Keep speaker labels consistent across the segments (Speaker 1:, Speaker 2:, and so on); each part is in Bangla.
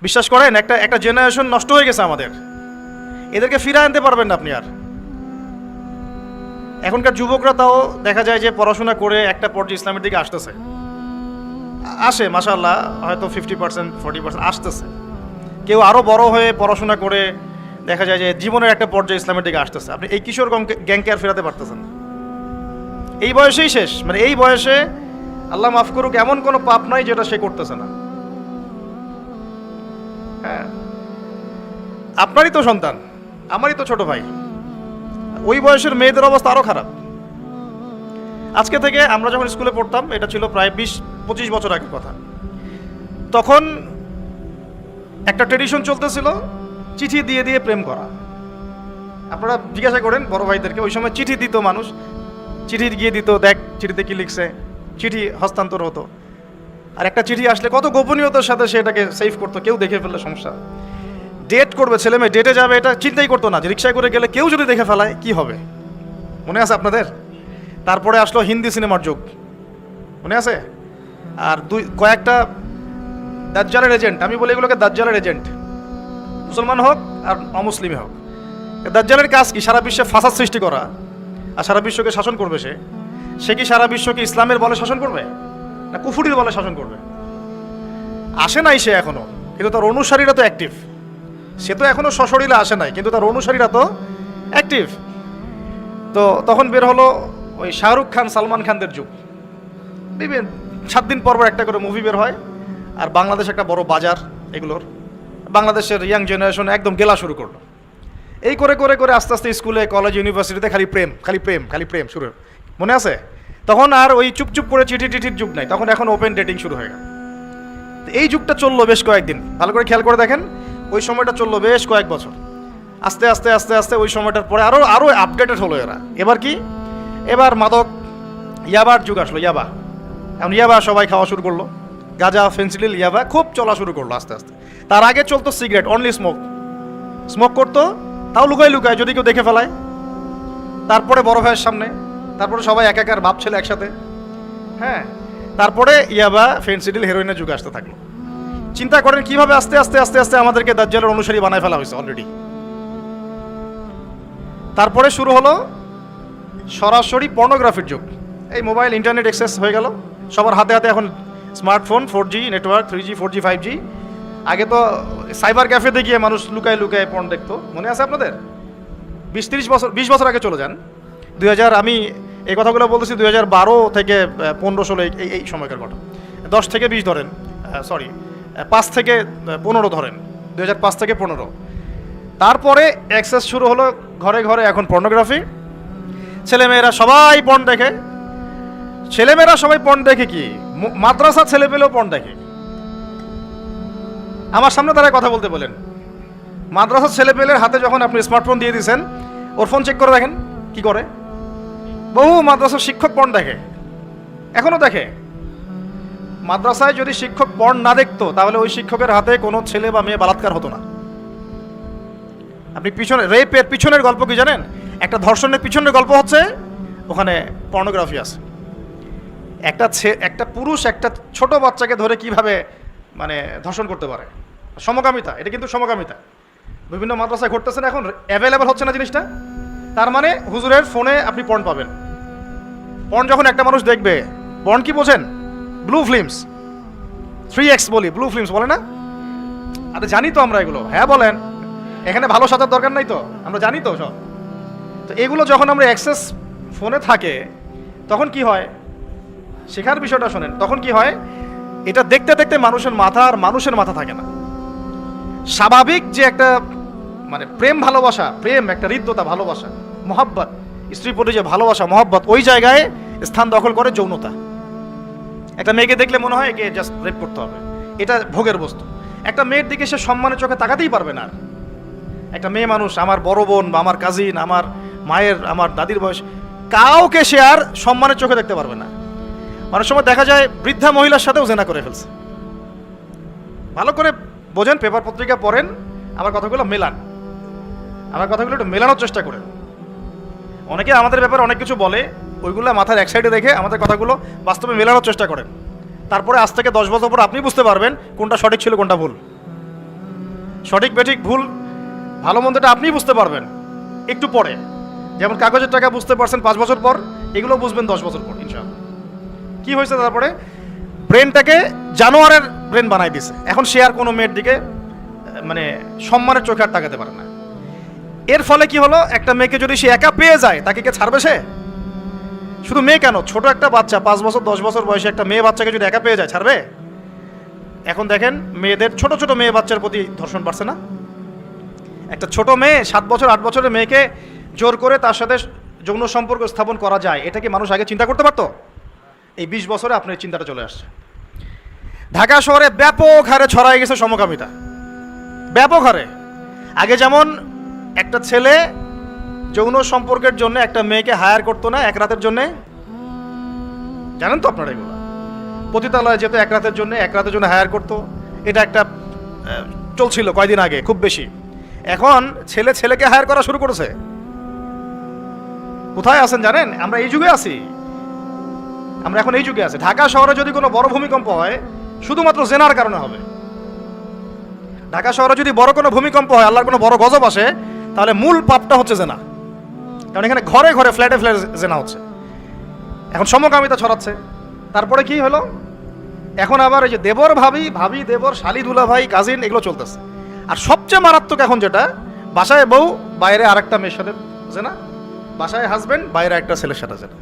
Speaker 1: বিশ্বাস করেন, একটা জেনারেশন নষ্ট হয়ে গেছে আমাদের, এদেরকে ফিরে আনতে পারবেন না আপনি আর। এখনকার যুবকরা তাও দেখা যায় যে পড়াশোনা করে একটা পর্যায়ে ইসলামের দিকে আসতেছে, আসে মাশাআল্লাহ, হয়তো 50% 40% আসতেছে। কেউ আরও বড় হয়ে পড়াশোনা করে দেখা যায় যে জীবনের একটা পর্যায়ে ইসলামের দিকে আসতেছে। আপনি এই কিশোর গ্যাংকে আর ফেরাতে পারতেছেন না, এই বয়সেই শেষ। মানে এই বয়সে আল্লাহ মাফ করুক, এমন কোনো পাপ নাই যেটা সে করতেছে না। হ্যাঁ, আপনারই তো সন্তান, আমারই তো ছোট ভাই, ওই বয়সের মেয়েদের অবস্থা আরও খারাপ। আজকে থেকে আমরা যখন স্কুলে পড়তাম, এটা ছিল প্রায় 20-25 বছর আগের কথা, তখন একটা ট্রেডিশন চলতেছিল চিঠি দিয়ে দিয়ে প্রেম করা। আপনারা জিজ্ঞাসা করেন বড় ভাইদেরকে, ওই সময় চিঠি দিত মানুষ, চিঠি গিয়ে দিত, দেখ চিঠিতে কি লিখছে, চিঠি হস্তান্তর হতো। আর একটা চিঠি আসলে কত গোপনীয়তার সাথে সেটাকে সেভ করতো, কেউ দেখে ফেললে সমস্যা। ডেট করবে, ছেলে মেয়ে ডেটে যাবে, এটা চিন্তাই করতো না যে রিক্সায় করে গেলে কেউ যদি দেখে ফেলায় কি হবে। মনে আছে আপনাদের? তারপরে আসলো হিন্দি সিনেমার যুগ, মনে আছে? আর কয়েকটা দাজ্জালের এজেন্ট, আমি বলি এগুলোকে দাজ্জালের এজেন্ট, মুসলমান হোক আর অমুসলিমে হোক। দাজ্জালের কাজ কি? সারা বিশ্বে ফাসাদ সৃষ্টি করা, আর সারা বিশ্বকে শাসন করবে। সে কি সারা বিশ্বকে ইসলামের বলে শাসন করবে না কুফুরির বলে শাসন করবে? আসে নাই সে এখনো, কিন্তু তার অনুসারীরা তো অ্যাক্টিভ। সে তো এখনো সশরীরে আসে নাই, কিন্তু তার অনুসারীরা তো অ্যাক্টিভ। তো তখন বের হলো ওই শাহরুখ খান সালমান খানদের যুগ। 7 দিন পর একটা করে মুভি বের হয়, আর বাংলাদেশ একটা বড় বাজার এগুলোর। বাংলাদেশের ইয়াং জেনারেশন একদম গেলা শুরু করলো। এই করে করে করে আস্তে আস্তে স্কুলে কলেজ ইউনিভার্সিটিতে খালি প্রেম খালি প্রেম খালি প্রেম শুরু, মনে আছে? তখন আর ওই চুপচুপ করে চিঠি টিঠির যুগ নাই, তখন এখন ওপেন ডেটিং শুরু হয়ে গেল। এই যুগটা চললো বেশ কয়েকদিন, ভালো করে খেয়াল করে দেখেন, ওই সময়টা চললো বেশ কয়েক বছর। আস্তে আস্তে আস্তে আস্তে ওই সময়টার পরে আরও আপডেটেড হলো এরা। এবার কি? এবার মাদক, ইয়াবার যুগ আসলো। ইয়াবা, এখন ইয়াবা সবাই খাওয়া শুরু করলো, গাঁজা ফেন্সিডিল ইয়াবা খুব চলা শুরু করলো আস্তে আস্তে। তার আগে চলতো সিগারেট, অনলি স্মোক করতো, তাও লুকায় লুকায় যদি কেউ দেখে ফেলায়। তারপরে বড় ভাইয়ের সামনে, তারপরে সবাই একাকার বাপ ছেলে একসাথে। হ্যাঁ, তারপরে ইয়াবা ফেন্সিডিল হেরোইনের যুগ আসতে থাকলো। চিন্তা করেন কিভাবে আস্তে আস্তে আস্তে আস্তে আমাদেরকে দাজ্জালের অনুসারী বানায় ফেলা হয়েছে অলরেডি। তারপরে শুরু হলো সরাসরি পর্নোগ্রাফির যুগ। এই মোবাইল ইন্টারনেট অ্যাক্সেস হয়ে গেল সবার হাতে হাতে, এখন smartphone, 4G network, 3G 4G 5G। আগে তো সাইবার ক্যাফেতে গিয়ে মানুষ লুকায় লুকায় পর্ন দেখতো, মনে আছে আপনাদের? 20 বছর আগে চলে যান। 2000, আমি এই কথাগুলো বলতেছি 2012 থেকে 15-16 এই সময়কার কথা। 10 থেকে 20 ধরেন, 5 থেকে 15 ধরেন, 2005 থেকে 15। তারপরে অ্যাক্সেস শুরু হলো ঘরে ঘরে, এখন পর্নোগ্রাফি। ছেলেমেয়েরা সবাই পর্ন দেখে। ছেলেমেয়েরা সবাই পর্ন দেখে কি? মাদ্রাসা ছেলে পেলেও পর্ন দেখে। আমার সামনে তারা কথা বলতে বলেন, মাদ্রাসার ছেলে পেলের হাতে যখন আপনি স্মার্টফোন দিয়ে দিয়েছেন, ওর ফোন চেক করে দেখেন কি করে। বহু মাদ্রাসার শিক্ষক পর্ন দেখে, এখনো দেখে। মাদ্রাসায় যদি শিক্ষক পর্ন না দেখতো, তাহলে ওই শিক্ষকের হাতে কোনো ছেলে বা মেয়ে বলাৎকার হতো না। আপনি রেপের পিছনের গল্প কি জানেন? একটা ধর্ষণের পিছনের গল্প হচ্ছে ওখানে পর্নোগ্রাফি আছে। একটা পুরুষ একটা ছোট বাচ্চাকে ধরে কিভাবে মানে ধর্ষণ করতে পারে, সমকামিতা। এটা কিন্তু সমকামিতা বিভিন্ন মাদ্রাসায় ঘটতেছে না, এখন অ্যাভেলেবেল হচ্ছে না জিনিসটা। তার মানে হুজুরের ফোনে আপনি পর্ন পাবেন। পর্ন যখন একটা মানুষ দেখবে, পর্ন কি বোঝেন? ব্লু ফিল্মস, 3X বলি, ব্লু ফিল্মস বলে না? আরে জানি তো আমরা এগুলো। হ্যাঁ বলেন, এখানে ভালো সাজার দরকার নাই তো, আমরা জানি তো সব। তো এগুলো যখন আমরা অ্যাক্সেস ফোনে থাকে, তখন কি হয়? শেখার বিষয়টা শোনেন। তখন কি হয়? এটা দেখতে দেখতে মানুষের মাথা আর মানুষের মাথা থাকে না। স্বাভাবিক যে একটা মানে প্রেম ভালোবাসা, প্রেম একটা হৃদ্যতা ভালোবাসা, মহাব্বত, স্ত্রীর প্রতি যে ভালোবাসা মহাব্বত, ওই জায়গায় স্থান দখল করে যৌনতা। একটা মেয়েকে দেখলে মনে হয় একে জাস্ট রেপ করতে হবে, এটা ভোগের বস্তু। একটা মেয়ের দিকে সে সম্মানের চোখে তাকাতেই পারবে না। একটা মেয়ে মানুষ, আমার বড় বোন বা আমার কাজিন, আমার মায়ের, আমার দাদির বয়স, কাউকে সে আর সম্মানের চোখে দেখতে পারবে না। অনেক সময় দেখা যায় বৃদ্ধা মহিলার সাথেও জেনা করে ফেলছে। ভালো করে বোঝেন, পেপার পত্রিকা পড়েন, আমার কথাগুলো মেলান, আমার কথাগুলো একটু মেলানোর চেষ্টা করেন। অনেকে আমাদের ব্যাপারে অনেক কিছু বলে, ওইগুলো মাথার এক সাইডে দেখে আমাদের কথাগুলো বাস্তবে মেলানোর চেষ্টা করেন। তারপরে আজ থেকে 10 বছর পর আপনি বুঝতে পারবেন কোনটা সঠিক ছিল কোনটা ভুল। সঠিক বেঠিক ভুল ভালো মন্দটা আপনিই বুঝতে পারবেন একটু পরে। যেমন কাগজের টাকা বুঝতে পারছেন 5 বছর পর, এগুলো বুঝবেন 10 বছর পর ইনশাআল্লাহ। কি হয়েছে তারপরে? ব্রেনটাকে জানোয়ারের ব্রেন বানাই দিছে। এখন সে আর কোনো মেয়ের দিকে মানে সম্মানের চোখে আর তাকাতে পারে না। এর ফলে কি হলো, একটা মেয়েকে যদি সে একা পেয়ে যায় তাকে কে ছাড়বে? সে শুধু মেয়ে কেন, ছোট একটা বাচ্চা 5 বছর 10 বছর বয়সে একটা মেয়ে বাচ্চাকে যদি একা পেয়ে যায় ছাড়বে? এখন দেখেন মেয়েদের, ছোট ছোট মেয়ে বাচ্চার প্রতি ধর্ষণ বাড়ছে না? একটা ছোট মেয়ে 7 বছর 8 বছরের মেয়েকে জোর করে তার সাথে যৌন সম্পর্ক স্থাপন করা যায়, এটা কি মানুষ আগে চিন্তা করতে পারতো? এই 20 বছরে আপনার চিন্তাটা চলে আসছে। ঢাকা শহরে ব্যাপক হারে ছড়াই গেছে সমকামিতা, ব্যাপক হারে। আগে যেমন একটা ছেলে যৌন সম্পর্কের জন্য একটা মেয়েকে হায়ার করতো না এক রাতের জন্যে, জানেন তো আপনারা এগুলো, পতিতালয়ে যেত এক রাতের জন্য হায়ার করতো। এটা একটা চলছিল কয়দিন আগে খুব বেশি। এখন ছেলে ছেলেকে হায়ার করা শুরু করেছে। কোথায় আছেন জানেন? আমরা এই যুগে আছি, আমরা এখন এই যুগে আছি। ঢাকা শহরে যদি কোনো বড় ভূমিকম্প হয় শুধুমাত্র জেনার কারণে হবে। ঢাকা শহরে যদি বড় কোনো ভূমিকম্প হয়, আল্লাহর কোনো বড় গজব আসে, তাহলে মূল পাপটা হচ্ছে জেনা। কারণ এখানে ঘরে ঘরে ফ্ল্যাটে ফ্ল্যাটে জেনা হচ্ছে। এখন সমকামিতা ছড়াচ্ছে। তারপরে কি হলো, এখন আবার এই যে দেবর ভাবি, ভাবি দেবর, শালি দুলা ভাই, কাজিন, এগুলো চলতেছে। আর সবচেয়ে মারাত্মক এখন যেটা, বাসায় বউ বাইরে আরেকটা মেয়ের সাথে জেনা, বাসায় হাজবেন্ড বাইরে একটা ছেলের সাথে জেনা।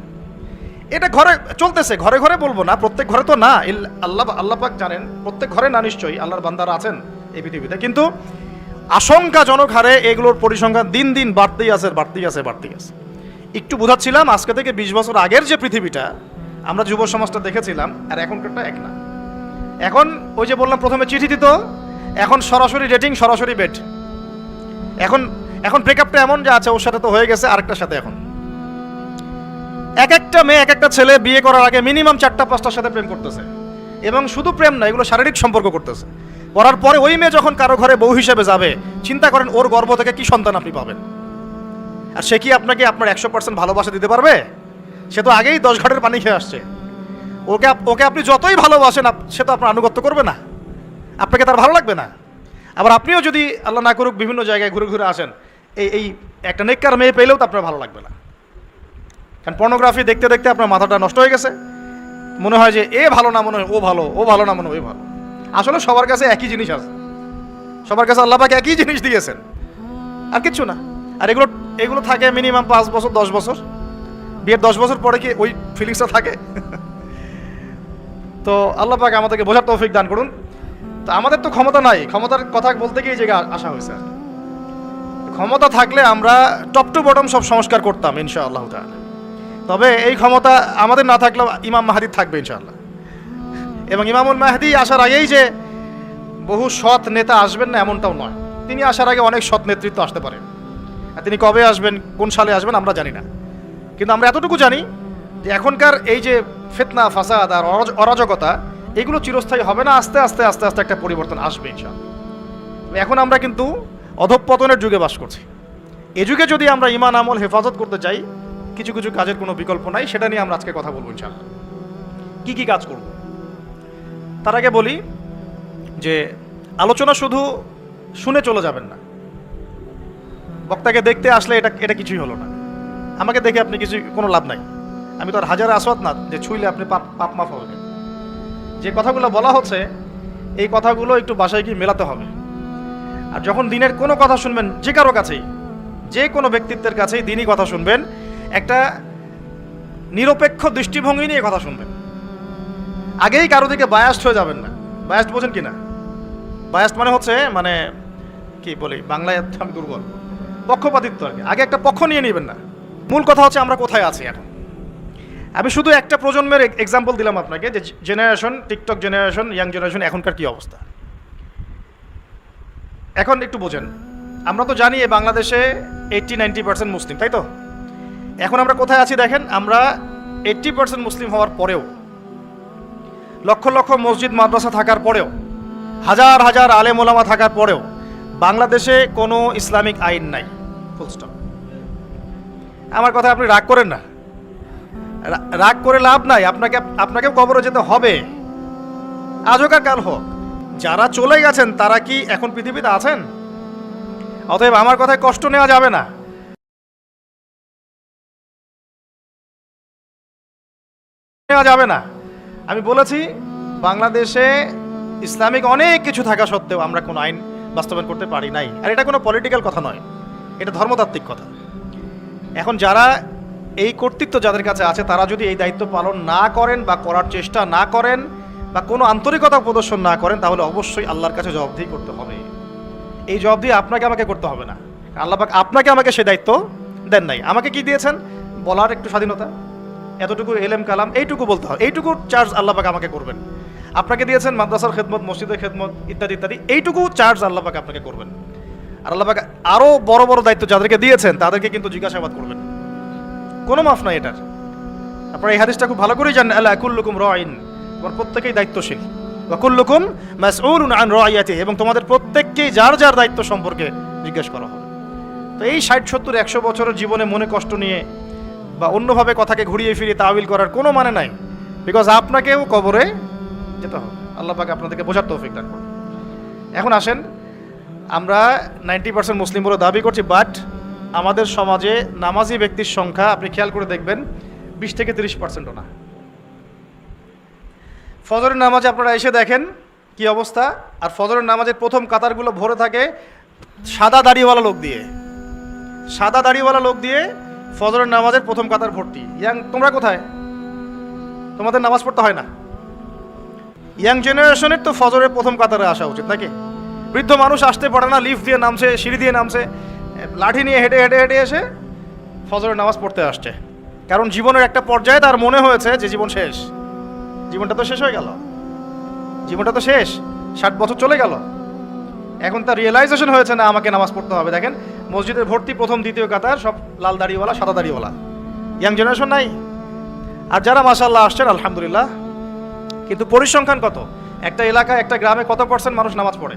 Speaker 1: এটা ঘরে চলতেছে, ঘরে ঘরে বলবো না, প্রত্যেক ঘরে তো না, আল্লাহ পাক জানেন প্রত্যেক ঘরে না, নিশ্চয়ই আল্লাহর বান্দারা আছেন এই পৃথিবীতে, কিন্তু আশঙ্কাজনক হারে এগুলোর পরিসংখ্যান দিন দিন বাড়তেই আছে। একটু বোঝাচ্ছিলাম, আজকে থেকে 20 বছর আগের যে পৃথিবীটা আমরা যুব সমাজটা দেখেছিলাম আর এখনকারটা এক না। এখন ওই যে বললাম প্রথমে চিঠি দিত, এখন সরাসরি ডেটিং, সরাসরি বেড। এখন ব্রেকআপটা এমন যে আচ্ছা ওর সাথে তো হয়ে গেছে, আরেকটার সাথে। এখন এক একটা মেয়ে এক একটা ছেলে বিয়ে করার আগে মিনিমাম 4টা-5টার সাথে প্রেম করতেছে, এবং শুধু প্রেম না, এগুলো শারীরিক সম্পর্ক করতেছে। করার পরে ওই মেয়ে যখন কারো ঘরে বউ হিসেবে যাবে, চিন্তা করেন ওর গর্ভ থেকে কি সন্তান আপনি পাবেন। আর সে কি আপনাকে আপনার 100% ভালোবাসা দিতে পারবে? সে তো আগেই 10 ঘাটের পানি খেয়ে আসছে। ওকে আপনি যতই ভালোবাসেন, সে তো আপনার আনুগত্য করবে না, আপনাকে তার ভালো লাগবে না। আবার আপনিও যদি আল্লাহ না করুক বিভিন্ন জায়গায় ঘুরে ঘুরে আসেন, এই একটা নেককার মেয়ে পেলেও তো আপনার ভালো লাগবে না। কারণ পর্নোগ্রাফি দেখতে দেখতে আপনার মাথাটা নষ্ট হয়ে গেছে। মনে হয় যে এ ভালো না, মনে হয় ও ভালো, ও ভালো না, মনে হয় ওই ভালো। আসলে সবার কাছে একই জিনিস আছে, সবার কাছে আল্লাহ পাক একই জিনিস দিয়েছেন, আর কিচ্ছু না। আর এগুলো থাকে মিনিমাম 5 বছর 10 বছর। বিয়ের 10 বছর পরে কি ওই ফিলিংসটা থাকে? তো আল্লাহ পাক আমাদেরকে বোঝার তৌফিক দান করুন। তো আমাদের তো ক্ষমতা নাই, ক্ষমতার কথা বলতে গিয়ে এই জায়গায় আসা হয়েছে। ক্ষমতা থাকলে আমরা টপ টু বটম সব সংস্কার করতাম ইনশাআল্লাহ তাআলা। তবে এই ক্ষমতা আমাদের না থাকলেও ইমাম মাহদী থাকবে ইনশাআল্লাহ। এবং ইমামুল মাহদী আসার আগেই যে বহু সৎ নেতা আসবেন না এমনটাও নয়। তিনি আসার আগে অনেক সৎ নেতৃত্ব আসতে পারে। আর তিনি কবে আসবেন, কোন সালে আসবেন আমরা জানি না, কিন্তু আমরা এতটুকু জানি যে এখনকার এই যে ফিতনা, ফাসাদ আর অরাজকতা, এগুলো চিরস্থায়ী হবে না। আস্তে আস্তে আস্তে আস্তে একটা পরিবর্তন আসবে ইনশাআল্লাহ। এখন আমরা কিন্তু অধঃপতনের যুগে বাস করছি। এ যুগে যদি আমরা ঈমান আমল হেফাজত করতে চাই, কিছু কিছু কাজের কোনো বিকল্প নাই। সেটা নিয়ে আমরা আজকে কথা বলবো ইনশাআল্লাহ। কি কি কাজ করব? তার আগে বলি যে আলোচনা শুধু শুনে চলে যাবেন না। বক্তাকে দেখতে আসলে এটা কিছুই হলো না, আমাকে দেখে আপনি কোনো লাভ নাই। আমি তো আর হাজার আসওয়াত না যে ছুঁইলে আপনি পাপ মাফ হবে। যে কথাগুলো বলা হচ্ছে এই কথাগুলো একটু বাসায় গিয়ে মেলাতে হবে। আর যখন দিনের কোনো কথা শুনবেন, যে কারো কাছেই, যে কোনো ব্যক্তিত্বের কাছেই দিনই কথা শুনবেন, একটা নিরপেক্ষ দৃষ্টিভঙ্গি নিয়ে কথা শুনবেন। আগেই কারো দিকে বায়াস্ট হয়ে যাবেন না। বায়াস্ট বোঝেন কি না? বায়াস্ট মানে হচ্ছে, মানে কি বলি বাংলায়, আমি দুর্বল, পক্ষপাতিত্ব আর কি। আগে একটা পক্ষ নিয়ে নেবেন না। মূল কথা হচ্ছে আমরা কোথায় আছি এখন। আমি শুধু একটা প্রজন্মের এক্সাম্পল দিলাম আপনাকে, যে generation, TikTok generation, young generation এখনকার কি অবস্থা। এখন একটু বোঝেন, আমরা তো জানি বাংলাদেশে 80-90% মুসলিম, তাই তো? এখন আমরা কোথায় আছি দেখেন। আমরা 80% মুসলিম হওয়ার পরেও, লক্ষ লক্ষ মসজিদ মাদ্রাসা থাকার পরেও, হাজার হাজার আলেম ওলামা থাকার পরেও বাংলাদেশে কোনো ইসলামিক আইন নাই। Full stop. আমার কথা আপনি রাগ করেন না, রাগ করে লাভ নাই। আপনাকেও কবরে যেতে হবে, আজ হোক আর কাল হোক। যারা চলে গেছেন তারা কি এখন পৃথিবীতে আছেন? অতএব আমার কথায় কষ্ট নেওয়া যাবে না। আমি বলেছি বাংলাদেশে ইসলামিক অনেক কিছু থাকা সত্ত্বেও আমরা কোনো আইন বাস্তবায়ন করতে পারি নাই। আর এটা কোনো পলিটিক্যাল কথা নয়, এটা ধর্মতাত্ত্বিক কথা। এখন যারা এই কর্তৃত্ব যাদের কাছে আছে তারা যদি এই দায়িত্ব পালন না করেন বা করার চেষ্টা না করেন বা কোনো আন্তরিকতা প্রদর্শন না করেন, তাহলে অবশ্যই আল্লাহর কাছে জবাবদিহি করতে হবে। এই জবাবদিহি আপনাকে আমাকে করতে হবে না। আল্লাহ পাক আপনাকে আমাকে সে দায়িত্ব দেন নাই। আমাকে কি দিয়েছেন? বলার একটু স্বাধীনতা, এতটুকু এলেম কালাম এইটুকু বলতে হবে, এইটুকু চার্জ আল্লাহ পাক আমাকে করবেন। আপনাকে দিয়েছেন মাদ্রাসার খেদমত, মসজিদের খেদমত ইত্যাদি ইত্যাদি, এইটুকু চার্জ আল্লাহ পাক আপনাকে করবেন। আর আল্লাহ পাক আরও বড় বড় দায়িত্ব যাদেরকে দিয়েছেন তাদেরকে কিন্তু জিজ্ঞাসাবাদ করবেন, কোনো মাফ নাই এটার। আপনারা এই হাদিসটা খুব ভালো করেই জানেন, আলা কুল্লুকুম রাইন, তোমার প্রত্যেকেই দায়িত্বশীল, ওয়া কুল্লুকুম মাসউলুন আন রাইয়াতিহি, এবং তোমাদের প্রত্যেককেই যার যার দায়িত্ব সম্পর্কে জিজ্ঞেস করা হবে। তো এই 60, 70, 100 বছরের জীবনে মনে কষ্ট নিয়ে বা অন্যভাবে কথাকে ঘুরিয়ে ফিরিয়ে তাওয়িল করার কোনো মানে নাই, বিকজ আপনাকেও কবরে যেতে হবে। আল্লাহ পাক আপনাদেরকে বোঝার তৌফিক দান করুন। এখন আসেন, আমরা 90% মুসলিম বলে দাবি করছি, বাট আমাদের সমাজে নামাজি ব্যক্তির সংখ্যা আপনি খেয়াল করে দেখবেন 20 থেকে 30%ও না। ফজরের নামাজে আপনারা এসে দেখেন কি অবস্থা, আর ফজরের নামাজের প্রথম কাতারগুলো ভরে থাকে সাদা দাড়িওয়ালা লোক দিয়ে, সাদা দাড়িওয়ালা লোক দিয়ে ফজরের নামাজের প্রথম কাতার ভর্তি। তোমরা কোথায়? তোমাদের নামাজ পড়তে হয় না? ইয়াং জেনারেশনের তো ফজরের প্রথম কাতারে আসা উচিত নাকি? বৃদ্ধ মানুষ আসতে পারে না, লিফট দিয়ে নামছে, সিঁড়ি দিয়ে নামছে, লাঠি নিয়ে হেঁটে হেঁটে হেঁটে এসে ফজরের নামাজ পড়তে আসছে, কারণ জীবনের একটা পর্যায়ে তার মনে হয়েছে যে জীবন শেষ, জীবনটা তো শেষ হয়ে গেল, জীবনটা তো শেষ, 60 বছর চলে গেল। এখন তার রিয়েলাইজেশন হয়েছে না আমাকে নামাজ পড়তে হবে। দেখেন মসজিদের ভর্তি প্রথম দ্বিতীয় কাতার সব লাল দাড়িওয়ালা, সাদা দাড়িওয়ালা, ইয়াং জেনারেশন নাই। আর যারা মাশাআল্লাহ আসছেন আলহামদুলিল্লাহ, কিন্তু পরিসংখ্যান কত? একটা এলাকায়, একটা গ্রামে কত % মানুষ নামাজ পড়ে?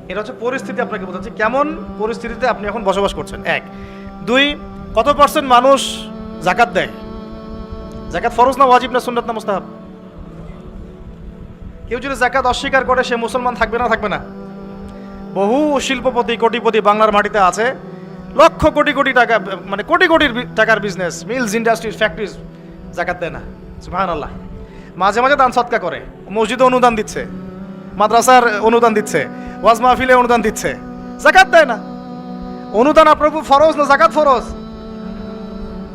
Speaker 1: এটা হচ্ছে পরিস্থিতি, আপনাকে বোঝাচ্ছি কেমন পরিস্থিতিতে আপনি এখন বসবাস করছেন। 1, 2, কত % মানুষ যাকাত দেয়? যাকাত ফরজ না ওয়াজিব না সুন্নাত না মুস্তাহাব? কেউ যদি যাকাত অস্বীকার করে সে মুসলমান থাকবে না থাকবে না? বহু শিল্পপতি কোটিপতি বাংলার মাটিতে আছে, লক্ষ কোটি কোটি টাকা, মানে কোটি কোটি টাকার বিজনেস, মিলস, ইন্ডাস্ট্রিজ, ফ্যাক্টরিজ, যাকাত দেয় না। সুবহানাল্লাহ। মাঝে মাঝে দান সদকা করে, মসজিদে অনুদান দিচ্ছে, মাদ্রাসার অনুদান দিচ্ছে, ওয়াজ মাহফিলে অনুদান দিচ্ছে, যাকাত দেয় না। অনুদান আপনার উপর ফরজ না যাকাত ফরজ?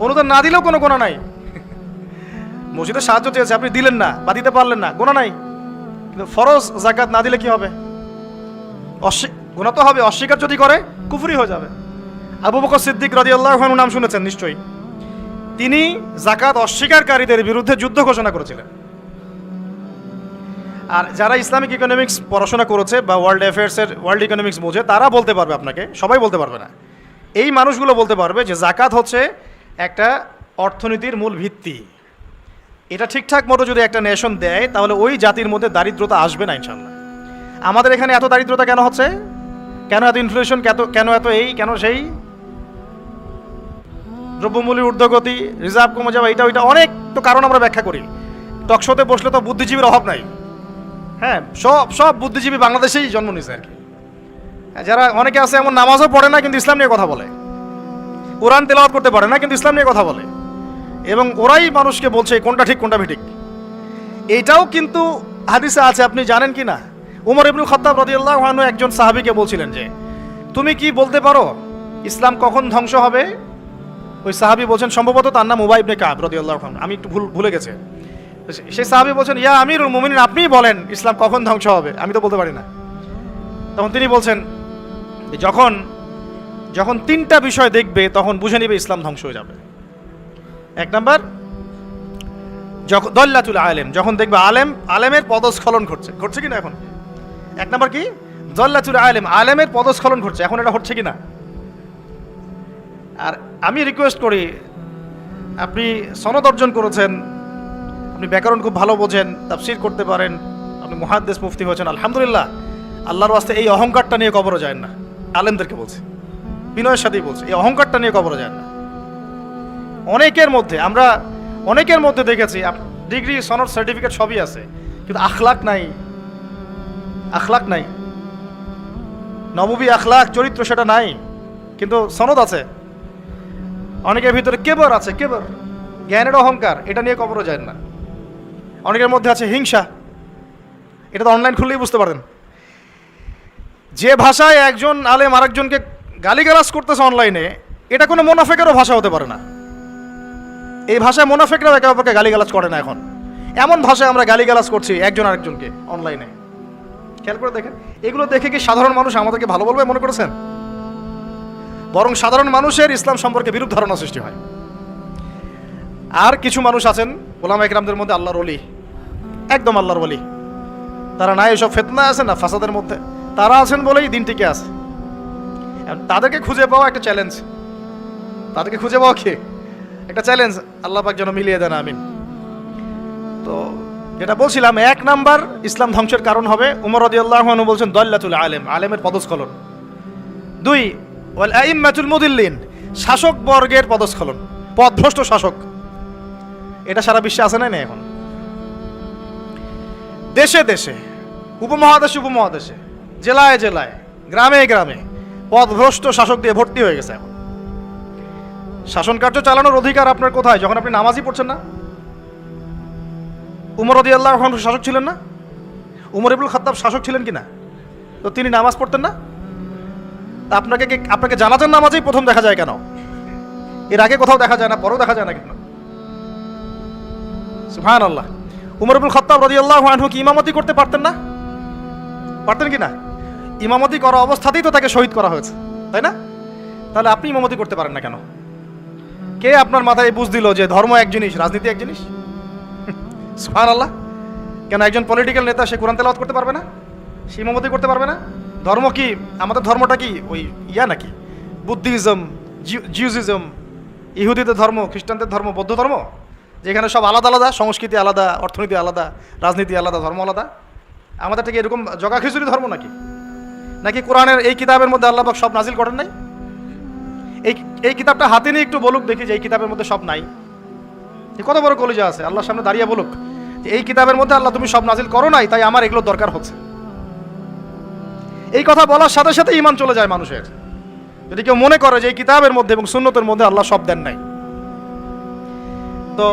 Speaker 1: অনুদান না দিলেও কোনো গোনা নাই। মসজিদে সাহায্য চেয়েছে, আপনি দিলেন না বা দিতে পারলেন না, গোনা নাই। কিন্তু ফরজ যাকাত না দিলে কি হবে? গোনা তো হবে। অস্বীকার যদি করে কুফরি হয়ে যাবে। আবু বকর সিদ্দিক রাদিয়াল্লাহু আনহু নাম শুনেছেন নিশ্চয়ই। তিনি যাকাত অস্বীকারীদের বিরুদ্ধে যুদ্ধ ঘোষণা করেছিলেন। আর যারা ইসলামিক ইকোনমিক্স পড়াশোনা করেছে বা ওয়ার্ল্ড অ্যাফেয়ার্সের, ওয়ার্ল্ড ইকোনমিক্স বোঝে, তারা বলতে পারবে আপনাকে, সবাই বলতে পারবে না। এই মানুষগুলো বলতে পারবে যে যাকাত হচ্ছে একটা অর্থনীতির মূল ভিত্তি। এটা ঠিকঠাক মতো যদি একটা নেশন দেয় তাহলে ওই জাতির মধ্যে দারিদ্রতা আসবে না ইনশাল্লাহ। আমাদের এখানে এত দারিদ্রতা কেন হচ্ছে? কেন এত ইনফ্লেশন? কেন এত এই, কেন সেই? দ্রব্যমূল্যের ঊর্ধ্বগতি, রিজার্ভ কমে যাওয়া, এটা ওইটা অনেক তো কারণ আমরা ব্যাখ্যা করি। টকশোতে বসলে তো বুদ্ধিজীবীর অভাব নাই। হ্যাঁ, সব বুদ্ধিজীবী বাংলাদেশেই জন্ম নিয়েছে আর কি। যারা অনেকে আছে এমন নামাজও পড়ে না কিন্তু ইসলাম নিয়ে কথা বলে, কোরআন তেলাওয়াত করতে পারে না কিন্তু ইসলাম নিয়ে কথা বলে, এবং ওরাই মানুষকে বলছে কোনটা ঠিক কোনটা বেঠিক। এইটাও কিন্তু হাদিসে আছে, আপনি জানেন কি না? উমর ইবনুল খাত্তাব রাদিয়াল্লাহু আনহু একজন সাহাবীকে বলছিলেন যে তুমি কি বলতে পারো ইসলাম কখন ধ্বংস হবে? ওই সাহাবী বলছেন, সম্ভবত তার নাম উবাই ইবনে কাব রাদিয়াল্লাহু আনহু, আমি একটু ভুলে গেছে। সেই সাহাবী বলছেন, ইয়া আমিরুল মুমিনিন, আপনিই বলেন ইসলাম কখন ধ্বংস হবে, আমি তো বলতে পারি না। তখন তিনি বলছেন, যখন 3টা বিষয় দেখবে তখন বুঝে নিবে ইসলাম ধ্বংস হয়ে যাবে। 1 নাম্বার, যখন দল্লাতুল আলেম, যখন দেখবে আলেমের পদস্খলন ঘটছে কিনা এখন। 1 নাম্বার কি? দল্লাতুল আলেম, আলেমের পদস্খলন ঘটছে, এখন এটা হচ্ছে কিনা। আর আমি রিকোয়েস্ট করি, আপনি সনদ অর্জন করেছেন, আপনি ব্যাকরণ খুব ভালো বোঝেন, তাফসীর করতে পারেন, আপনি মুহাদ্দিস মুফতি হয়েছেন, আলহামদুলিল্লাহ। আল্লাহর ওয়াস্তে এই অহংকারটা নিয়ে কবরে যায় না। আলেমদেরকে বলছি, বিনয়ের সাথেই বলছি, এই অহংকারটা নিয়ে কবরে যায় না। অনেকের মধ্যে দেখেছি ডিগ্রি, সনদ, সার্টিফিকেট সবই আছে, কিন্তু আখলাক নাই, আখলাক নাই, নববী আখলাক চরিত্র সেটা নাই, কিন্তু সনদ আছে। অনেকের ভিতরে কেবর আছে, কেবর, জ্ঞানের অহংকার, এটা নিয়ে কবরও যায় না। অনেকের মধ্যে আছে হিংসা, এটা তো অনলাইন খুললেই বুঝতে পারেন। যে ভাষায় একজন আলেম আরেকজনকে গালিগালাজ করতেছে অনলাইনে, এটা কোনো মোনাফেকেরও ভাষা হতে পারে না। এই ভাষায় মোনাফেকরাও একে অপরকে গালিগালাজ করে না। এখন এমন ভাষায় আমরা গালিগালাজ করছি একজন আরেকজনকে অনলাইনে, খেয়াল করে দেখেন। এগুলো দেখে কি সাধারণ মানুষ আমাদেরকে ভালো বলবে মনে করেছেন? বরং সাধারণ মানুষের ইসলাম সম্পর্কে বিরূপ ধারণা সৃষ্টি হয়। আর কিছু মানুষ আছেন ওলামা ইকরামদের মধ্যে আল্লাহর ওলি, একদম আল্লাহর ওলি, তারা না এসব ফিতনা আছে না ফাসাদের মধ্যে, তারা আছেন বলেই দিন টিকে আছে। তাদেরকে খুঁজে পাওয়া একটা চ্যালেঞ্জ, তাদেরকে খুঁজে পাওয়া কি একটা চ্যালেঞ্জ। আল্লাহ পাক যেন মিলিয়ে দেন, আমিন। তো যেটা বলছিলাম, 1 নাম্বার ইসলাম ধ্বংসের কারণ হবে, উমর রাদিয়াল্লাহু আনহু বলছেন দল্লাতুল আলেম, আলেমের পদস্খলন। 2 ওয়াল আইম্মাতুল মুদিল্লিন, শাসক বর্গের পদস্খলন, পথভ্রষ্ট শাসক। এটা সারা বিশ্বে আছে না এখন, দেশে দেশে, উপমহাদেশে উপমহাদেশে, জেলায় জেলায়, গ্রামে গ্রামে পথভ্রষ্ট শাসক দিয়ে ভর্তি হয়ে গেছে। এখন শাসন কার্য চালানোর অধিকার আপনার কোথায়? যখন আপনি নামাজই পড়ছেন না। উমর রাদিয়াল্লাহু আনহু শাসক ছিলেন না? উমর ইবনুল খাত্তাব শাসক ছিলেন কিনা? তো তিনি নামাজ পড়তেন না? তা আপনাকে জানাজার নামাজেই প্রথম দেখা যায় কেন? এর আগে কোথাও দেখা যায় না, পরেও দেখা যায় না কেন? সুবহানাল্লাহ। উমর ইবনুল খাত্তাব রাদিয়াল্লাহু আনহু কি ইমামতি করতে পারতেন না? পারতেন কিনা? ইমামতি করা অবস্থাতেই তো তাকে শহীদ করা হয়েছে, তাই না? তাহলে আপনি ইমামতি করতে পারেন না কেন? কে আপনার মাথায় বুঝ দিল যে ধর্ম এক জিনিস, রাজনীতি এক জিনিস? সুবহানাল্লাহ। কেন একজন পলিটিক্যাল নেতা সে কোরআন তেলাওয়াত করতে পারবে না? সে ইমামতি করতে পারবে না? ধর্ম কি, আমাদের ধর্মটা কি ওই নাকি বুদ্ধিজম, জিউজিজম, ইহুদিদের ধর্ম, খ্রিস্টানদের ধর্ম, বৌদ্ধ ধর্ম, যেখানে সব আলাদা আলাদা, সংস্কৃতি আলাদা, অর্থনীতি আলাদা, রাজনীতি আলাদা, ধর্ম আলাদা? আমাদের থেকে এরকম জগা খিচুড়ি ধর্ম নাকি? নাকি কোরআনের এই কিতাবের মধ্যে আল্লাহ পাক সব নাজিল করেন নাই? এই কিতাবটা হাতে নিয়ে একটু বলুক দেখি যে এই কিতাবের মধ্যে সব নাই। কত বড় কলিজা আছে, আল্লাহর সামনে দাঁড়িয়ে বলুক যে এই কিতাবের মধ্যে আল্লাহ তুমি সব নাজিল করো নাই, তাই আমার এগুলো দরকার হচ্ছে। এই কথা বলার সাথে সাথে ঈমান চলে যায় মানুষের, যদি কেউ মনে করে যে এই কিতাবের মধ্যে এবং সুন্নতের মধ্যে আল্লাহ সব দেন নাই। তো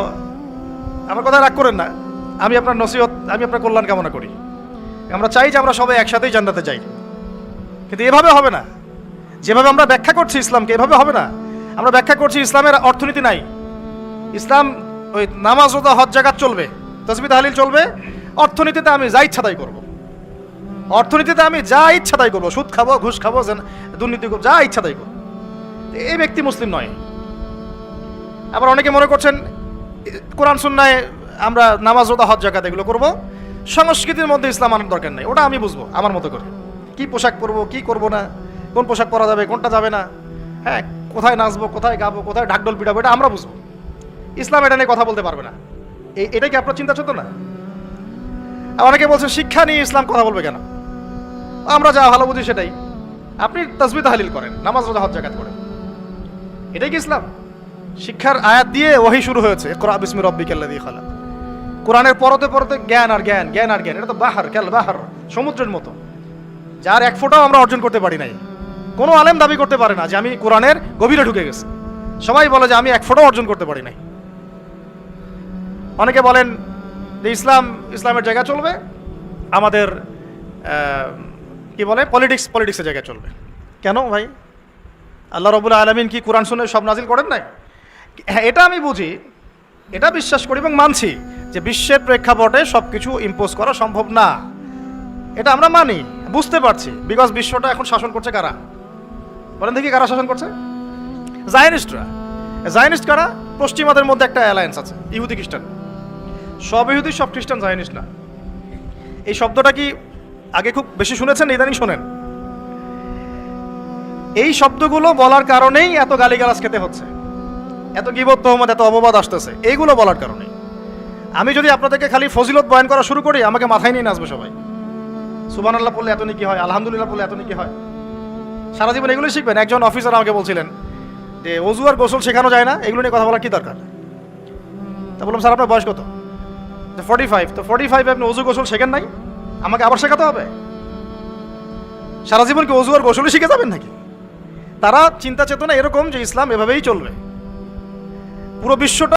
Speaker 1: আমার কথা রাগ করেন না, আমি আপনার নসিহত, আমি আপনার কল্যাণ কামনা করি। আমরা চাই যে আমরা সবাই একসাথেই জান্নাতে যাই, কিন্তু এভাবে হবে না। যেভাবে আমরা ব্যাখ্যা করছি ইসলামকে, এভাবে হবে না। আমরা ব্যাখ্যা করছি ইসলামের অর্থনীতি নাই, ইসলাম ওই নামাজ রোজা হজ জাকাত চলবে, তাসবিহ তাহলিল চলবে, অর্থনীতিতে আমি যা ইচ্ছা তাই করবো, অর্থনীতিতে আমি যা ইচ্ছা তাই করবো, সুদ খাবো, ঘুষ খাবো, দুর্নীতি করবো, যা ইচ্ছা তাই করবো। এই ব্যক্তি মুসলিম নয়। আবার অনেকে মনে করছেন কোরআন সুন্নায় আমরা নামাজ রোজা হজ জাকাত এগুলো করবো, সংস্কৃতির মধ্যে ইসলাম আনার দরকার নেই, ওটা আমি বুঝবো আমার মতো করে, কি পোশাক পরবো কি করবো না, কোন পোশাক পরা যাবে কোনটা যাবে না, হ্যাঁ কোথায় নাচবো কোথায় গাবো কোথায় ঢাকঢোল পিটাবো, এটা আমরা বুঝবো। ইসলাম এটা নিয়ে কথা বলতে পারবে না। এটাই কি আপনার চিন্তা ছিল না? অনেকে বলছে শিক্ষা নিয়ে ইসলাম কথা বলবে কেন? আমরা যা ভালো বুঝি সেটাই। আপনি তাসবিহ তাহলিল করেন, নামাজ রোজা হজ জাকাত করেন, এটাই কি ইসলাম? শিক্ষার আয়াত দিয়ে ওহী শুরু হয়েছে, ইকরা বিসমি রাব্বিকাল্লাযী খালাক। কোরআনের পরতে পরতে জ্ঞান আর জ্ঞান, জ্ঞান আর জ্ঞান, এটা তো বাহার কাল বাহার, সমুদ্রের মতো, যার এক ফোঁটাও আমরা অর্জন করতে পারি নাই। কোনো আলেম দাবি করতে পারে না যে আমি কোরআনের গভীরে ঢুকে গেছি, সবাই বলে যে আমি এক ফোঁটাও অর্জন করতে পারি নাই। অনেকে বলেন যে ইসলামের জায়গা চলবে, আমাদের কি বলে পলিটিক্সের জায়গায় চলবে। কেন ভাই? আল্লাহ রাব্বুল আলামিন কি কোরআন সুন্নাহ সব নাজিল করেন নাই? হ্যাঁ, এটা আমি বুঝি, এটা বিশ্বাস করি এবং মানছি যে বিশ্বের প্রেক্ষাপটে সব কিছু ইম্পোজ করা সম্ভব না, এটা আমরা মানি, বুঝতে পারছি। বিকজ বিশ্বটা এখন শাসন করছে কারা? বলেন দেখি কারা শাসন করছে? জায়নিস্টরা। জায়নিস্ট কারা? পশ্চিমাদের মধ্যে একটা অ্যালায়েন্স আছে, ইহুদি খ্রিস্টান। সব ইহুদি সব খ্রিস্টান জায়নিস্ট না। এই শব্দটা কি আগে খুব বেশি শুনেছেন, ইদানিং শোনেন? এই শব্দগুলো বলার কারণেই এত গালিগালাজ খেতে হচ্ছে, এত গীবত তোহমত, এত অপবাদ আসতেছে, এইগুলো বলার কারণে। আমি যদি আপনাদেরকে খালি ফজিলত বয়ান করা শুরু করি, আমাকে মাথায় নিয়ে নাচবে সবাই। সুবহানাল্লাহ পড়লে এত নেকি হয়, আলহামদুলিল্লাহ পড়লে এত নেকি হয়, সারা জীবন এগুলোই শিখবেন। একজন অফিসার আমাকে বলছিলেন যে ওযু আর গোসল শেখানো যায় না, এগুলো নিয়ে কথা বলার কি দরকার? তা বললাম স্যার আপনার বয়স কত? 45। তো 45 আপনি ওযু গোসল শেখেন নাই, আমাকে আবার শেখাতে হবে? সারা জীবন কি অজু আর গোসলই শিখে যাবেন নাকি? তারা চিন্তা চেতনা এরকম যে ইসলাম এভাবেই চলবে, পুরো বিশ্বটা